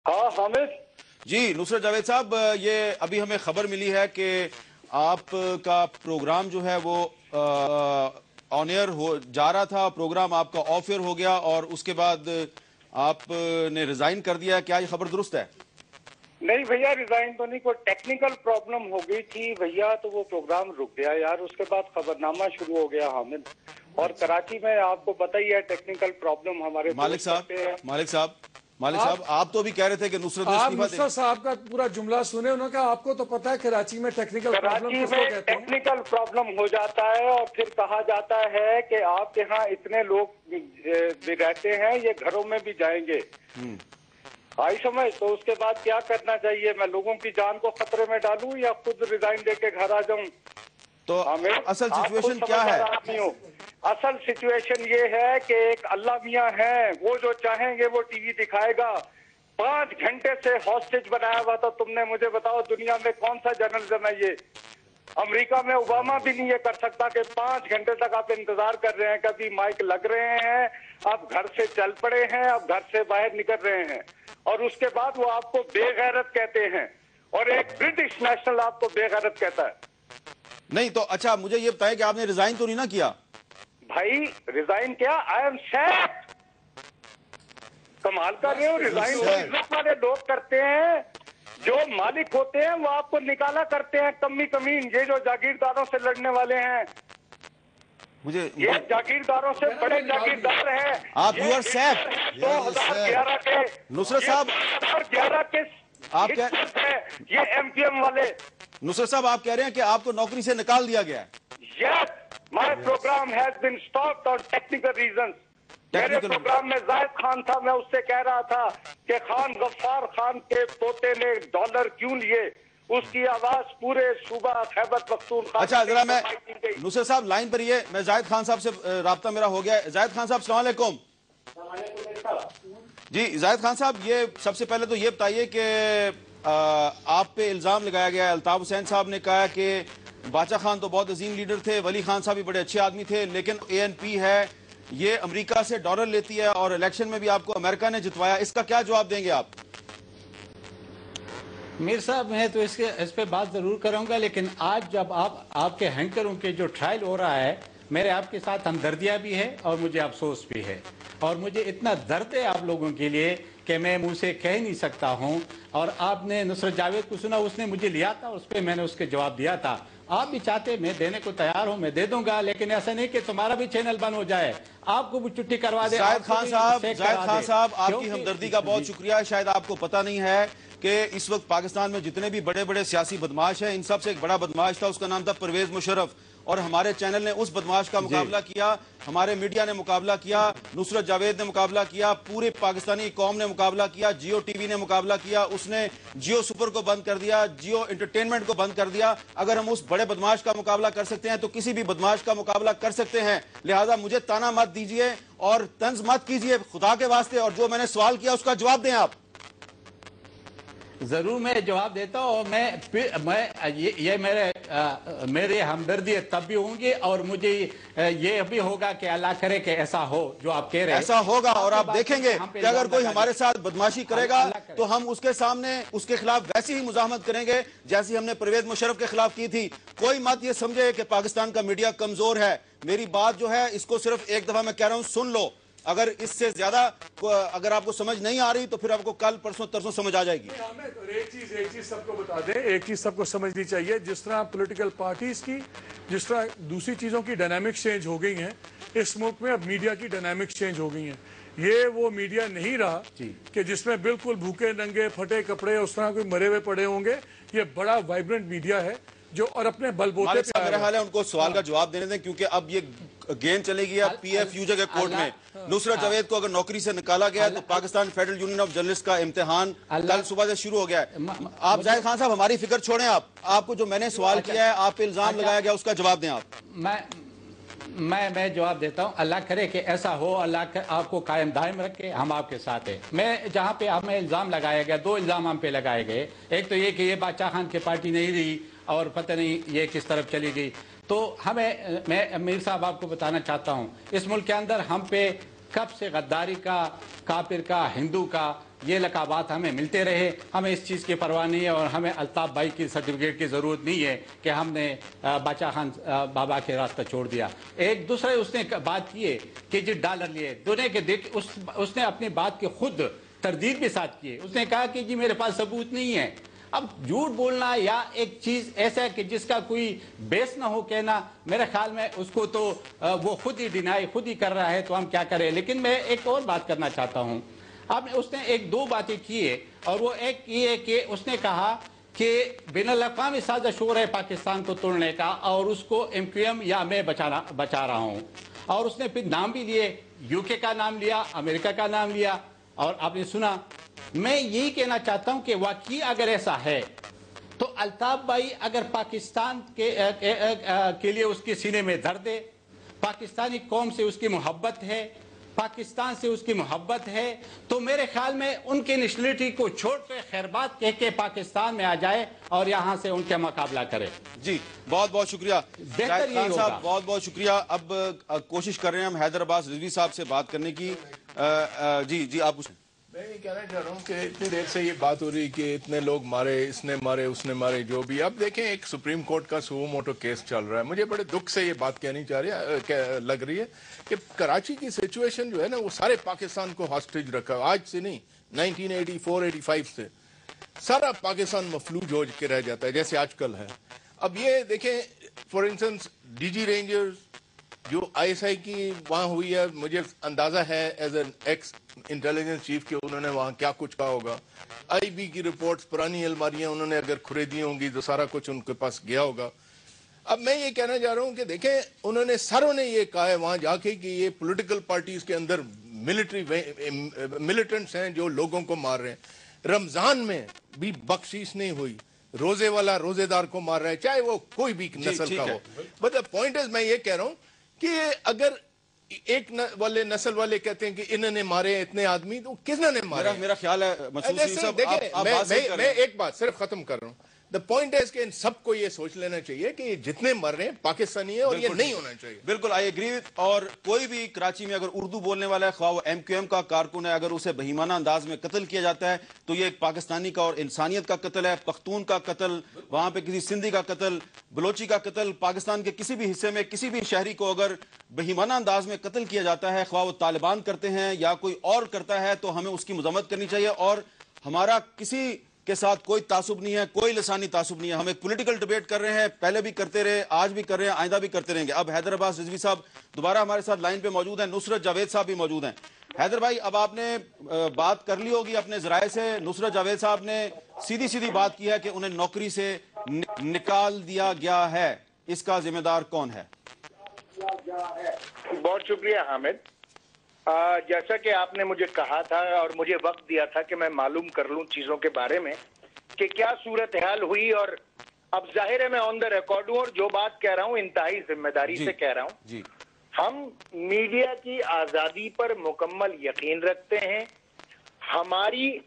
हाँ हामिद जी। नुसरत जावेद साहब, ये अभी हमें खबर मिली है कि आपका प्रोग्राम जो है वो ऑन एयर हो जा रहा था, प्रोग्राम आपका ऑफ एयर हो गया और उसके बाद आपने रिजाइन कर दिया। क्या ये खबर दुरुस्त है? नहीं भैया, रिजाइन तो नहीं, कोई टेक्निकल प्रॉब्लम हो गई थी भैया, तो वो प्रोग्राम रुक गया यार। उसके बाद खबरनामा शुरू हो गया हामिद। और कराची में आपको पता ही है टेक्निकल प्रॉब्लम हमारे मालिक साहब, आप तो भी कह रहे थे कि नुसरत आप नुसरत साहब का पूरा जुमला सुने, उन्होंने कहा आपको तो पता है कराची में टेक्निकल प्रॉब्लम हो जाता है और फिर कहा जाता है कि आपके यहाँ इतने लोग भी रहते हैं, ये घरों में भी जाएंगे। आई समझ। तो उसके बाद क्या करना चाहिए? मैं लोगों की जान को खतरे में डालूं या खुद रिजाइन देके घर आ जाऊं? तो असल सिचुएशन क्या है? असल सिचुएशन ये है कि एक अल्लाह मियां है, वो जो चाहेंगे वो टीवी दिखाएगा। 5 घंटे से हॉस्टेज बनाया हुआ था तुमने। मुझे बताओ दुनिया में कौन सा जर्नलिज्म है ये? अमेरिका में ओबामा भी नहीं ये कर सकता कि 5 घंटे तक आप इंतजार कर रहे हैं, कभी माइक लग रहे हैं, आप घर से चल पड़े हैं, आप घर से बाहर निकल रहे हैं और उसके बाद वो आपको बेगैरत कहते हैं और एक ब्रिटिश नेशनल आपको बेगैरत कहता है। नहीं तो अच्छा, मुझे ये बताएं कि आपने रिजाइन तो नहीं ना किया? भाई रिजाइन क्या, आई एम सैक्ड। कमाल कर रहे हो। रिजाइन इज्जत वाले लोग करते हैं, जो मालिक होते हैं वो आपको निकाला करते हैं। कमीन ये जो जागीरदारों से लड़ने वाले हैं, ये जागीरदारों से बड़े जागीरदार हैं। आप यू आर सैक्ड 2011 के नुसरत साहब, 2011 के आप क्या ये एमपीएम वाले। नुसरत साहब, आप कह रहे हैं कि आपको नौकरी से निकाल दिया गया है? Yes, my program has been stopped on technical reasons. मेरे प्रोग्राम में जाहिद खान था, मैं उससे कह रहा था कि खान गफ्फार खान के पोते ने डॉलर क्यों लिए, उसकी आवाज पूरे सूबा खैबर पख्तूनख्वा। अच्छा जरा मैं नुसरत साहब लाइन पर, ये मैं जाहिद खान साहब से राब्ता मेरा हो गया। जाहिद खान साहब अस्सलाम वालेकुम। जी जाहिद खान साहब, ये सबसे पहले तो ये बताइए कि आप पे इल्जाम लगाया गया है, अल्ताफ हुसैन साहब ने कहा कि बादशाह खान तो बहुत अजीम लीडर थे, वली खान साहब भी बड़े अच्छे आदमी थे, लेकिन एएनपी है ये अमेरिका से डॉलर लेती है और इलेक्शन में भी आपको अमेरिका ने जितवाया। इसका क्या जवाब देंगे आप? मीर साहब, मैं तो इस पे बात जरूर करूंगा, लेकिन आज जब आपके हैंकरों के जो ट्रायल हो रहा है, मेरे आपके साथ हमदर्दियां भी है और मुझे अफसोस भी है और मुझे इतना दर्द है आप लोगों के लिए कि मैं मुंह से कह नहीं सकता हूं। और आपने नुसरत जावेद को सुना, उसने मुझे लिया था, उस पर मैंने उसके जवाब दिया था। आप भी चाहते मैं देने को तैयार हूं, मैं दे दूंगा, लेकिन ऐसा नहीं कि तुम्हारा भी चैनल बंद हो जाए, आपको भी छुट्टी करवा दे। जाहिद खान साहब, आपकी हमदर्दी का बहुत शुक्रिया। शायद आपको पता नहीं है कि इस वक्त पाकिस्तान में जितने भी बड़े बड़े सियासी बदमाश हैं, इन सब से एक बड़ा बदमाश था, उसका नाम था परवेज मुशर्रफ, और हमारे चैनल ने उस बदमाश का मुकाबला किया, हमारे मीडिया ने मुकाबला किया, नुसरत जावेद ने मुकाबला किया, पूरे पाकिस्तानी कौम ने मुकाबला किया, जियो टीवी ने मुकाबला किया, उसने जियो सुपर को बंद कर दिया, जियो एंटरटेनमेंट को बंद कर दिया। अगर हम उस बड़े बदमाश का मुकाबला कर सकते हैं तो किसी भी बदमाश का मुकाबला कर सकते हैं। लिहाजा मुझे ताना मत दीजिए और तंज मत कीजिए खुदा के वास्ते, और जो मैंने सवाल किया उसका जवाब दें आप। जरूर मैं जवाब देता हूँ। ये मेरे हमदर्दी तब भी होंगे और मुझे ये भी होगा कि अल्लाह करे कि ऐसा हो जो आप कह रहे हैं, ऐसा होगा। और आप देखेंगे कि अगर कोई हमारे साथ बदमाशी करेगा तो हम उसके सामने उसके खिलाफ वैसी ही मुजाहमत करेंगे जैसी हमने परवेज मुशर्रफ के खिलाफ की थी। कोई मत ये समझे कि पाकिस्तान का मीडिया कमजोर है। मेरी बात जो है इसको सिर्फ एक दफा मैं कह रहा हूँ, सुन लो। अगर इससे ज्यादा अगर आपको समझ नहीं आ रही तो फिर आपको कल परसों तरसों समझ आ जाएगी। एक चीज सबको बता दें, एक चीज सबको समझनी चाहिए, जिस तरह पॉलिटिकल पार्टीज की, जिस तरह दूसरी चीजों की डायनामिक्स चेंज हो गई हैं, इस मुल्क में अब मीडिया की डायनामिक्स चेंज हो गई हैं। ये वो मीडिया नहीं रहा कि जिसमें बिल्कुल भूखे नंगे फटे कपड़े उस तरह कोई मरे हुए पड़े होंगे। ये बड़ा वाइब्रेंट मीडिया है जो और अपने बलबूते पे मेरा हाल है। उनको सवाल का जवाब देने दें, क्योंकि अब ये गेम चलेगी अब PFU के कोर्ट में। नुसरत जावेद को अगर नौकरी से निकाला गया तो Pakistan federal union of journalist का इम्तिहान कल सुबह से शुरू हो गया है। आप जाहिद खान साहब हमारी फिक्र छोड़ें, आपको जो मैंने सवाल किया है, आप पे इल्जाम लगाया गया, उसका जवाब दें आप। मैं जवाब देता हूं, अल्लाह करे कि ऐसा हो, अल्लाह आपको कायम दायम रखे, हम आपके साथ हैं। मैं जहां पे हमें इल्जाम लगाया गया, 2 इल्जाम हम पे लगाए गए। एक तो ये कि ये बादशाह खान की पार्टी नहीं रही और पता नहीं ये किस तरफ चली गई। तो मैं मीर साहब आपको बताना चाहता हूं, इस मुल्क के अंदर हम पे कब से गद्दारी का, काफिर का, हिंदू का ये लकाबात हमें मिलते रहे। हमें इस चीज़ की परवाह नहीं है और हमें अल्ताफ़ भाई की सर्टिफिकेट की ज़रूरत नहीं है कि हमने बादशाह खान बाबा के रास्ता छोड़ दिया। एक दूसरे उसने बात की है कि जी डॉलर लिए दुनिया के देख, उसने अपनी बात की खुद तरदीद भी साथ की है। उसने कहा कि जी मेरे पास सबूत नहीं है। अब झूठ बोलना या एक चीज़ ऐसा है कि जिसका कोई बेस ना हो कहना, मेरे ख्याल में उसको तो वो खुद ही डिनाई खुद ही कर रहा है, तो हम क्या करें। लेकिन मैं एक और बात करना चाहता हूँ। आपने उसने एक दो बातें की है और वो एक ये है कि उसने कहा कि बिन-अल-अक़वामी साज़िश हो रहा है पाकिस्तान को तोड़ने का और उसको MQM या मैं बचा रहा हूँ। और उसने फिर नाम भी लिए, UK का नाम लिया, अमेरिका का नाम लिया और आपने सुना। मैं यही कहना चाहता हूँ कि वाकई अगर ऐसा है तो अल्ताफ़ भाई अगर पाकिस्तान के लिए उसके सीने में दर्द है, पाकिस्तानी कौम से उसकी मोहब्बत है, पाकिस्तान से उसकी मोहब्बत है, तो मेरे ख्याल में उनके नेशनलिटी को छोड़ कर खैरबात कह के पाकिस्तान में आ जाए और यहाँ से उनका मुकाबला करे। जी बहुत बहुत शुक्रिया बेहतर खान साहब, बहुत बहुत शुक्रिया। अब कोशिश कर रहे हैं हम हैदर अब्बास रिजवी साहब से बात करने की। जी आप पूछें। मैं ये कहना चाह रहा हूँ कि इतनी देर से ये बात हो रही कि इतने लोग मारे, इसने मारे, उसने मारे, जो भी। अब देखें एक सुप्रीम कोर्ट का सुओ मोटो केस चल रहा है। मुझे बड़े दुख से ये बात कहनी लग रही है कि कराची की सिचुएशन जो है ना, वो सारे पाकिस्तान को हॉस्टेज रखा। आज से नहीं, 1984-85 से सारा पाकिस्तान मफलूज हो के रह जाता है जैसे आजकल है। अब ये देखें फॉर इंस्टेंस DG रेंजर्स जो ISI की वहाँ हुई है, मुझे अंदाजा है as an ex intelligence chief के उन्होंने वहाँ क्या कुछ कहा होगा। IB की रिपोर्ट्स, पुरानी अलमारियां उन्होंने अगर खरीदी होंगी तो सारा कुछ उनके पास गया होगा। अब मैं ये कहना चाह रहा हूँ कि देखें उन्होंने सारों ने ये कहा है वहाँ जाके कि ये पॉलिटिकल पार्टीज के अंदर मिलिटेंट्स हैं जो लोगों को मार रहे हैं। रमजान में भी बख्शीश नहीं हुई, रोजे वाला रोजेदार को मार रहा है, चाहे वो कोई भी नस्ल का हो। बट द पॉइंट इज, मैं ये कह रहा हूँ कि अगर एक नस्ल वाले कहते हैं कि इन्होंने मारे इतने आदमी, तो किसने मारे? मेरा ख्याल है मैं एक बात सिर्फ खत्म कर रहा हूँ। द पॉइंट है कि इन सबको ये सोच लेना चाहिए कि जितने मर रहे हैं पाकिस्तानी है और ये नहीं होना चाहिए। बिल्कुल आई एग्री। और कोई भी कराची में अगर उर्दू बोलने वाला है, ख्वाह वो MQM का कारकुन है, अगर उसे बेईमाना अंदाज में कत्ल किया जाता है तो ये एक पाकिस्तानी का और इंसानियत का कत्ल है। पख्तून का कत्ल, वहां पे किसी सिंधी का कत्ल, बलोची का कत्ल, पाकिस्तान के किसी भी हिस्से में किसी भी शहरी को अगर बेईमाना अंदाज में कत्ल किया जाता है, ख्वाह वो तालिबान करते हैं या कोई और करता है, तो हमें उसकी मजम्मत करनी चाहिए। और हमारा किसी के साथ कोई तासुब नहीं है, कोई लसानी तासुब नहीं है। हम एक पॉलिटिकल डिबेट कर रहे हैं, पहले भी करते रहे, आज भी कर रहे हैं, आइंदा भी करते रहेंगे। अब हैदर अब्बास रिजवी साहब दोबारा हमारे साथ लाइन पे मौजूद हैं, नुसरत जावेद साहब भी मौजूद हैं। हैदर भाई, अब आपने बात कर ली होगी अपने जराए से। नुसरत जावेद साहब ने सीधी सीधी बात की है कि उन्हें नौकरी से निकाल दिया गया है, इसका जिम्मेदार कौन है? बहुत शुक्रिया हामिद। जैसा कि आपने मुझे कहा था और मुझे वक्त दिया था कि मैं मालूम कर लूं चीजों के बारे में कि क्या सूरत हाल हुई, और अब जाहिर है मैं ऑन द रिकॉर्ड हूं और जो बात कह रहा हूं इंतहाई जिम्मेदारी से कह रहा हूं। जी। हम मीडिया की आजादी पर मुकम्मल यकीन रखते हैं। हमारी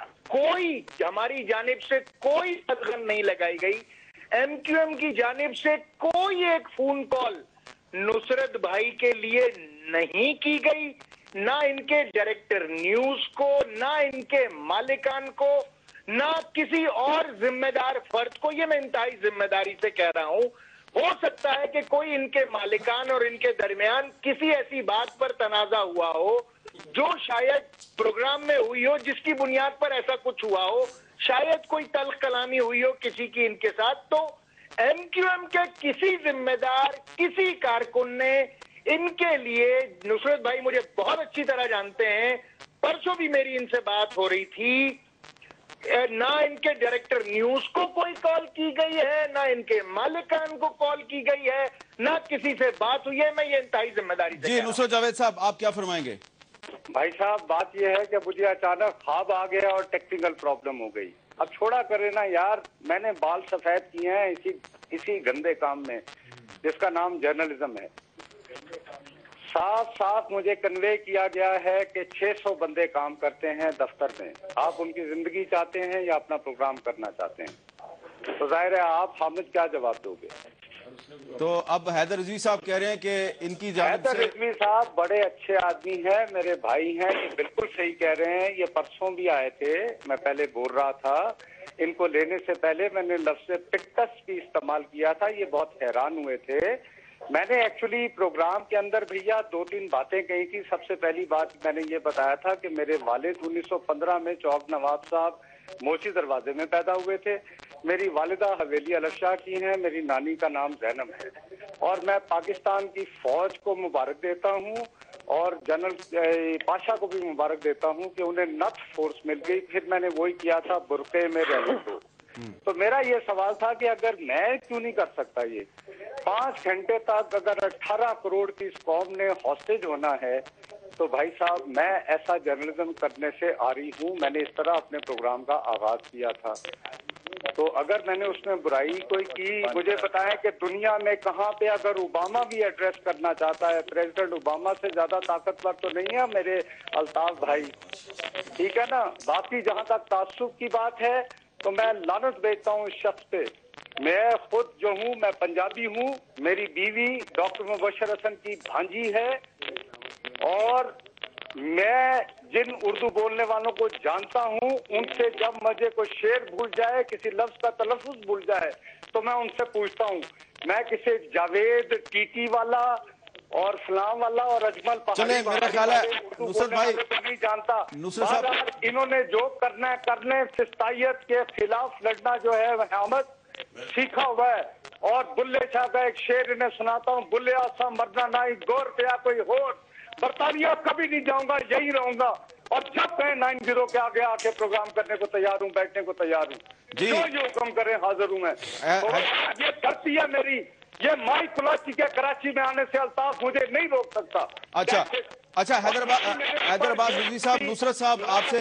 जानिब से कोई सदगन नहीं लगाई गई। MQM की जानिब से कोई एक फोन कॉल नुसरत भाई के लिए नहीं की गई, ना इनके डायरेक्टर न्यूज को, ना इनके मालिकान को, ना किसी और जिम्मेदार फर्द को। ये मैं इंतहाई जिम्मेदारी से कह रहा हूं। हो सकता है कि कोई इनके मालिकान और इनके दरमियान किसी ऐसी बात पर तनाजा हुआ हो जो शायद प्रोग्राम में हुई हो, जिसकी बुनियाद पर ऐसा कुछ हुआ हो, शायद कोई तल्ख कलामी हुई हो किसी की इनके साथ। तो MQM के किसी जिम्मेदार, किसी कारकुन ने इनके लिए, नुसरत भाई मुझे बहुत अच्छी तरह जानते हैं, परसों भी मेरी इनसे बात हो रही थी, ना इनके डायरेक्टर न्यूज को कोई कॉल की गई है, ना इनके मालिकान को कॉल की गई है, ना किसी से बात हुई है। मैं ये इंतहाई जिम्मेदारी से जी नुसरत जावेद साहब, आप क्या फरमाएंगे? भाई साहब, बात यह है कि मुझे अचानक ख्वाब आ गया और टेक्निकल प्रॉब्लम हो गई। अब छोड़ा करे ना यार, मैंने बाल सफेद किए हैं इसी गंदे काम में जिसका नाम जर्नलिज्म है। साफ साफ मुझे कन्वे किया गया है कि 600 बंदे काम करते हैं दफ्तर में। आप उनकी जिंदगी चाहते हैं या अपना प्रोग्राम करना चाहते हैं? तो जाहिर है आप हामिद क्या जवाब दोगे? तो अब हैदर रिजवी साहब कह रहे हैं कि इनकी जानिब हैदर से रिजवी साहब बड़े अच्छे आदमी हैं, मेरे भाई हैं, ये बिल्कुल सही कह रहे हैं। ये परसों भी आए थे, मैं पहले बोल रहा था, इनको लेने से पहले मैंने लफ्ज़ पिक्टस भी इस्तेमाल किया था, ये बहुत हैरान हुए थे। मैंने एक्चुअली प्रोग्राम के अंदर भैया 2-3 बातें कही थी। सबसे पहली बात मैंने ये बताया था कि मेरे वालिद 1915 में चौक नवाब साहब मोची दरवाजे में पैदा हुए थे। मेरी वालिदा हवेली अलशाह की हैं, मेरी नानी का नाम जैनब है। और मैं पाकिस्तान की फौज को मुबारक देता हूँ और जनरल पाशा को भी मुबारक देता हूँ कि उन्हें नथ फोर्स मिल गई। फिर मैंने वही किया था, बुरके में रहने दो। तो मेरा ये सवाल था कि अगर मैं क्यों नहीं कर सकता ये 5 घंटे तक, अगर 18 करोड़ की इस कौम ने हॉस्टेज होना है, तो भाई साहब मैं ऐसा जर्नलिज्म करने से आ रही हूँ। मैंने इस तरह अपने प्रोग्राम का आगाज किया था। तो अगर मैंने उसमें बुराई कोई की, मुझे बताएं कि दुनिया में कहाँ पे अगर ओबामा भी एड्रेस करना चाहता है, प्रेसिडेंट ओबामा से ज्यादा ताकतवर तो नहीं है मेरे अल्ताफ भाई, ठीक है ना। बाकी जहाँ तक तासुब की बात है तो मैं लानत भेजता हूँ इस शख्स पे। मैं खुद जो हूँ, मैं पंजाबी हूँ, मेरी बीवी डॉक्टर मुबशर हसन की भांजी है, और मैं जिन उर्दू बोलने वालों को जानता हूँ उनसे जब मुझे कोई शेर भूल जाए, किसी लफ्ज का तलफ्फुज भूल जाए, तो मैं उनसे पूछता हूँ। मैं किसी जावेद टीटी वाला और फलाम वाला और अजमल चले, मेरा ख्याल है नुसरत भाई नहीं जानता। नुसरत साहब, इन्होंने जो करना है करने, फिस्तायत के खिलाफ लड़ना जो है हमद सीखा हुआ है। और बुल्ले शाह का एक शेर इन्हें सुनाता हूँ, बुल्ले आसा मरना नाई गौर पे कोई होर, बरतानिया कभी नहीं जाऊंगा, यही रहूंगा, और जब कहें 90 के आगे आके प्रोग्राम करने को तैयार हूँ, बैठने को तैयार हूँ, जो ये हुक्म करें हाजिर हूँ मैं। तो ये धरती है मेरी, ये माई कुलाची के कराची में आने से अल्ताफ मुझे नहीं रोक सकता। अच्छा हैदराबाद रिजवी साहब, नुसरत साहब आपसे,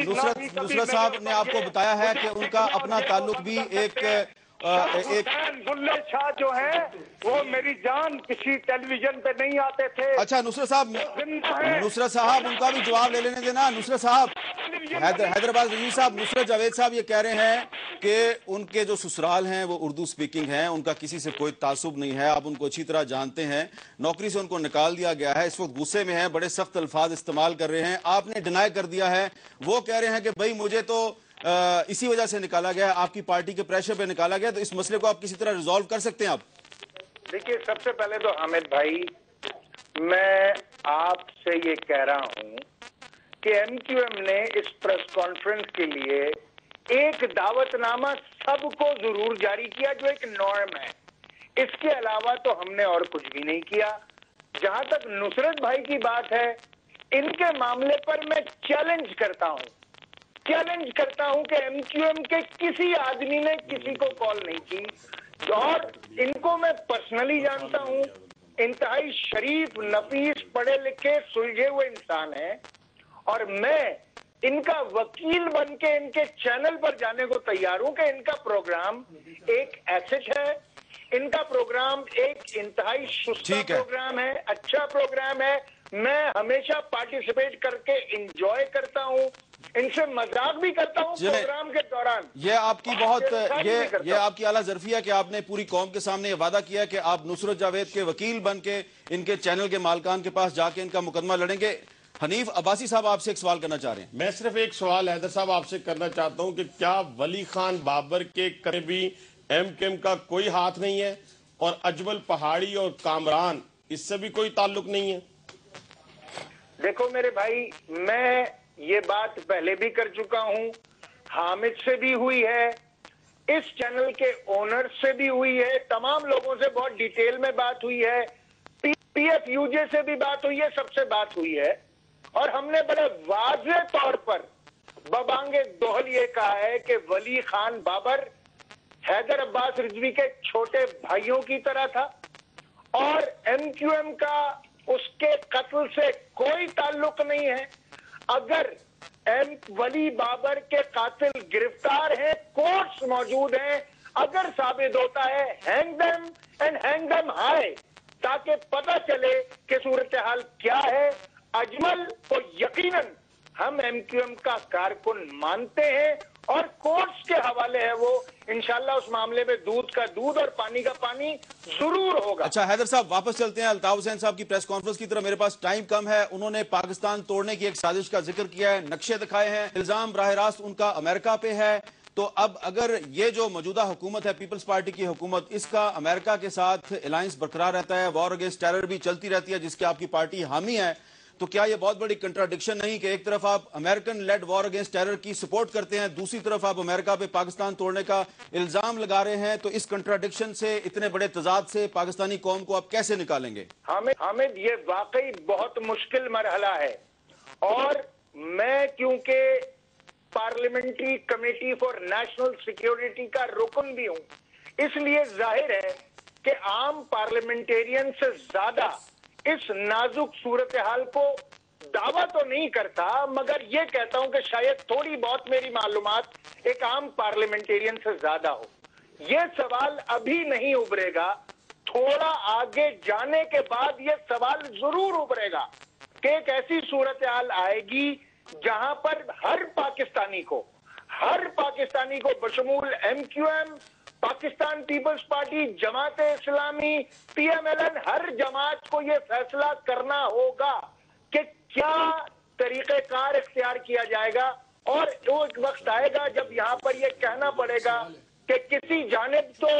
नुसरत साहब ने आपको बताया है कि उनका अपना ताल्लुक भी एक बुल्ले शाह जो है वो मेरी जान किसी टेलीविजन पे नहीं आते थे। अच्छा नुसरत साहब उनका भी जवाब ले लेने देना। नुसरत साहब, हैदराबाद रिजवी साहब, नुसरत जावेद साहब ये कह रहे हैं कि उनके जो ससुराल हैं वो उर्दू स्पीकिंग हैं, उनका किसी से कोई तासुब नहीं है, आप उनको अच्छी तरह जानते हैं, नौकरी से उनको निकाल दिया गया है, इस वक्त गुस्से में है, बड़े सख्त अल्फाज इस्तेमाल कर रहे हैं, आपने डिनाई कर दिया है। वो कह रहे हैं कि भाई मुझे तो इसी वजह से निकाला गया, आपकी पार्टी के प्रेशर पे निकाला गया, तो इस मसले को आप किसी तरह रिजॉल्व कर सकते हैं आप? देखिए, सबसे पहले तो हामिद भाई, मैं आपसे ये कह रहा हूं कि एमक्यूएम ने इस प्रेस कॉन्फ्रेंस के लिए एक दावतनामा सबको जरूर जारी किया जो एक नॉर्म है। इसके अलावा तो हमने और कुछ भी नहीं किया। जहां तक नुसरत भाई की बात है, इनके मामले पर मैं चैलेंज करता हूं कि एमक्यूएम के किसी आदमी ने किसी को कॉल नहीं की, और इनको मैं पर्सनली जानता हूं। इंतहाई शरीफ, नफीस, पढ़े लिखे, सुलझे हुए इंसान है, और मैं इनका वकील बन के इनके चैनल पर जाने को तैयार हूं कि इनका प्रोग्राम एक एसेट है, इनका प्रोग्राम एक इंतहाई सुस्ता प्रोग्राम है, अच्छा प्रोग्राम है। मैं हमेशा पार्टिसिपेट करके इंजॉय करता हूं, इनसे मजाक भी करता हूं प्रोग्राम के दौरान। ये आपकी बहुत ये आपकी आला ज़र्फी है कि आपने पूरी कौम के सामने ये वादा किया कि आप नुसरत जावेद के वकील बन के इनके चैनल के मालकान के पास जाके इनका मुकदमा लड़ेंगे। हनीफ अब्बासी साहब आपसे एक सवाल करना चाह रहे हैं। मैं सिर्फ एक सवाल हैदर साहब आपसे करना चाहता हूं कि क्या वली खान बाबर के करीबी एमक्यूएम का कोई हाथ नहीं है, और अजमल पहाड़ी और कामरान इससे भी कोई ताल्लुक नहीं है? देखो मेरे भाई, मैं ये बात पहले भी कर चुका हूं, हामिद से भी हुई है, इस चैनल के ओनर से भी हुई है, तमाम लोगों से बहुत डिटेल में बात हुई है, पीएफयूजे से भी बात हुई है, सबसे बात हुई है, और हमने बड़े वाज़ेह तौर पर बबांगे दोहल ये कहा है कि वली खान बाबर हैदर अब्बास रिजवी के छोटे भाइयों की तरह था, और एमक्यूएम का उसके कत्ल से कोई ताल्लुक नहीं है। अगर वली बाबर के कातिल गिरफ्तार हैं, कोर्ट्स मौजूद हैं, अगर साबित होता है, hang them and hang them high, ताकि पता चले कि सूरत हाल क्या है। अजमल को यकीनन हम एमक्यूएम का कारकुन मानते हैं, और कोर्ट्स के हवाले है वो। इंशाल्लाह उस मामले में दूध का दूध और पानी का पानी जरूर होगा। अच्छा हैदर साहब, वापस चलते हैं अल्ताफ हुसैन साहब की प्रेस कॉन्फ्रेंस की तरफ। मेरे पास टाइम कम है। उन्होंने पाकिस्तान तोड़ने की एक साजिश का जिक्र किया है, नक्शे दिखाए हैं, इल्जाम राह रास्त उनका अमेरिका पे है। तो अब अगर ये जो मौजूदा हुकूमत है, पीपल्स पार्टी की हुकूमत, इसका अमेरिका के साथ अलायंस बरकरार रहता है, वॉर अगेंस्ट टेरर भी चलती रहती है जिसकी आपकी पार्टी हामी है, तो क्या ये बहुत बड़ी कंट्राडिक्शन नहीं कि एक तरफ आप American led war against terror की सपोर्ट करते हैं, दूसरी तरफ आप अमेरिका पे पाकिस्तान तोड़ने का इल्जाम लगा रहे हैं? तो इस कंट्राडिक्शन से, इतने बड़े तजाद से पाकिस्तानी कौम को आप कैसे निकालेंगे? हामिद, ये वाकई बहुत मुश्किल मरहला है। और मैं क्योंकि parliamentary committee for national security का रुकन भी हूं, इसलिए जाहिर है कि आम पार्लियामेंटेरियन से ज्यादा इस नाजुक सूरत हाल को दावा तो नहीं करता, मगर ये कहता हूं कि शायद थोड़ी बहुत मेरी मालूमात एक आम पार्लियामेंटेरियन से ज्यादा हो। ये सवाल अभी नहीं उभरेगा, थोड़ा आगे जाने के बाद ये सवाल जरूर उभरेगा कि एक ऐसी सूरत हाल आएगी जहां पर हर पाकिस्तानी को बशमूल MQM, Pakistan peoples party, Jamaat Islami, PMLN, हर जमात को यह फैसला करना होगा कि क्या तरीक़ेकार इख्तियार किया जाएगा। और वो एक वक्त आएगा जब यहां पर यह कहना पड़ेगा कि किसी जानिब तो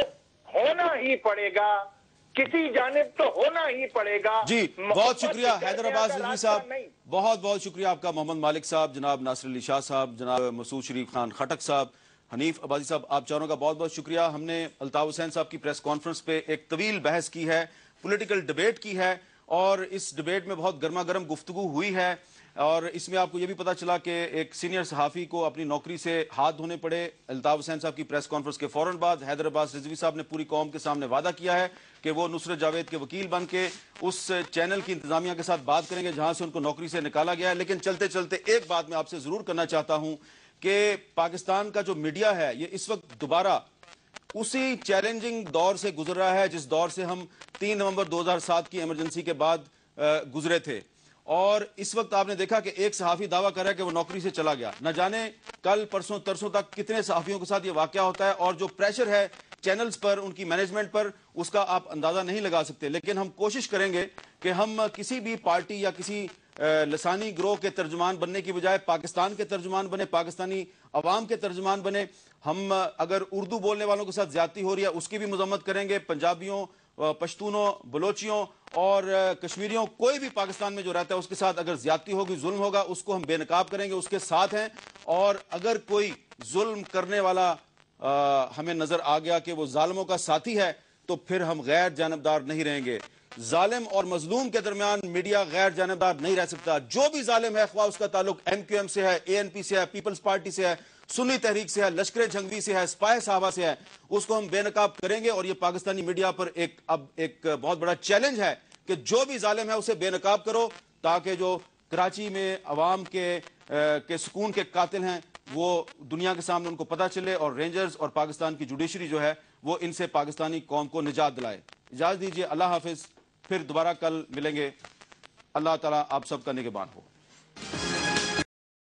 होना ही पड़ेगा, किसी जानिब तो होना ही पड़ेगा। जी बहुत शुक्रिया हैदर अब्बास रिजवी साहब, बहुत बहुत शुक्रिया आपका। मोहम्मद मालिक साहब, जनाब नासिर अली शाह साहब, जनाब मसूद शरीफ खान खटक साहब, हनीफ अब्बासी साहब, आप चारों का बहुत बहुत शुक्रिया। हमने अल्ताफ हुसैन साहब की प्रेस कॉन्फ्रेंस पे एक तवील बहस की है, पॉलिटिकल डिबेट की है, और इस डिबेट में बहुत गर्मा गर्म गुफ्तगू हुई है। और इसमें आपको यह भी पता चला कि एक सीनियर सहाफ़ी को अपनी नौकरी से हाथ धोने पड़े। अल्ताफ हुसैन साहब की प्रेस कॉन्फ्रेंस के फौरन बाद हैदर अब्बास रिजवी साहब ने पूरी कौम के सामने वादा किया है कि वो नुसरत जावेद के वकील बन के उस चैनल की इंतजामिया के साथ बात करेंगे जहां से उनको नौकरी से निकाला गया है। लेकिन चलते चलते एक बात मैं आपसे जरूर करना चाहता हूं कि पाकिस्तान का जो मीडिया है ये इस वक्त दोबारा उसी चैलेंजिंग दौर से गुजर रहा है जिस दौर से हम 3 नवंबर 2007 की इमरजेंसी के बाद गुजरे थे। और इस वक्त आपने देखा कि एक सहाफी दावा कर रहा है कि वो नौकरी से चला गया। न जाने कल परसों तरसों तक कितने सहाफियों के साथ ये वाकया होता है, और जो प्रेशर है चैनल्स पर, उनकी मैनेजमेंट पर, उसका आप अंदाजा नहीं लगा सकते। लेकिन हम कोशिश करेंगे कि हम किसी भी पार्टी या किसी लसानी ग्रोह के तर्जुमान बनने की बजाय पाकिस्तान के तर्जुमान बने, पाकिस्तानी अवाम के तर्जुमान बने। हम अगर उर्दू बोलने वालों के साथ ज्यादती हो रही है उसकी भी मजम्मत करेंगे। पंजाबियों, पश्तूनों, बलोचियों और कश्मीरियों, कोई भी पाकिस्तान में जो रहता है उसके साथ अगर ज्यादती होगी, जुल्म होगा, उसको हम बेनकाब करेंगे, उसके साथ हैं। और अगर कोई जुल्म करने वाला हमें नजर आ गया कि वो जालिमों का साथी है तो फिर हम गैर जानबदार नहीं रहेंगे। जालिम और मजलूम के दरमियान मीडिया गैर जानबदार नहीं रह सकता। जो भी जालिम है, ख्वाह उसका ताल्लुक MQM से है, ANP से है, पीपल्स पार्टी से है, सुन्नी तहरीक से है, लश्कर जंगवी से है, स्पाई साहबा से है, उसको हम बेनकाब करेंगे। और ये पाकिस्तानी मीडिया पर अब एक बहुत बड़ा चैलेंज है कि जो भी जालिम है उसे बेनकाब करो, ताकि जो कराची में अवाम के सुकून के कातिल हैं वो दुनिया के सामने उनको पता चले, और रेंजर्स और पाकिस्तान की जुडिशरी जो है वो इनसे पाकिस्तानी कौम को निजात दिलाए। इजाजत दीजिए, अल्लाह हाफिज, फिर दोबारा कल मिलेंगे। अल्लाह ताला आप सबका निगहबान हो।